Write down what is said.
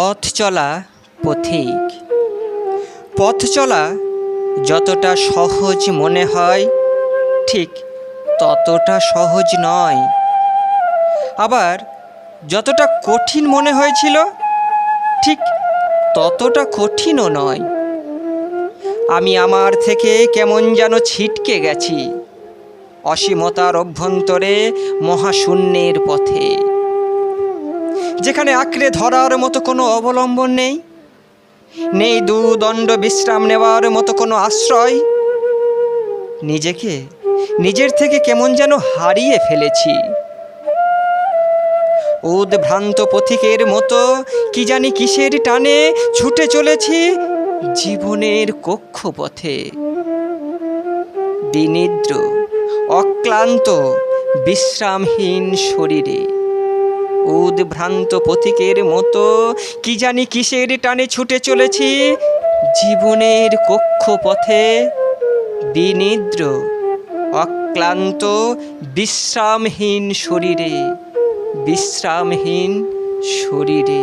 পথ চলা পথিক। পথ চলা যতটা সহজ মনে হয় ঠিক ততটা সহজ নয়, আবার যতটা কঠিন মনে হয়েছিল ঠিক ততটা কঠিনও নয়। আমি আমার থেকে কেমন যেন ছিটকে গেছি অসীমতার অভ্যন্তরে মহাশূন্যের পথে, যেখানে আঁকড়ে ধরার মতো কোনো অবলম্বন নেই, নেই দুদণ্ড বিশ্রাম নেওয়ার মতো কোনো আশ্রয়। নিজেকে নিজের থেকে কেমন যেন হারিয়ে ফেলেছি। উদ্ভ্রান্ত পথিকের মতো কি জানি কিসের টানে ছুটে চলেছি জীবনের কক্ষপথে। বিনিদ্র অক্লান্ত বিশ্রামহীন শরীরে উদ্ভ্রান্ত পথিকের মতো কি জানি কিসের টানে ছুটে চলেছি জীবনের কক্ষপথে। বিনিদ্র অক্লান্ত বিশ্রামহীন শরীরে, বিশ্রামহীন শরীরে।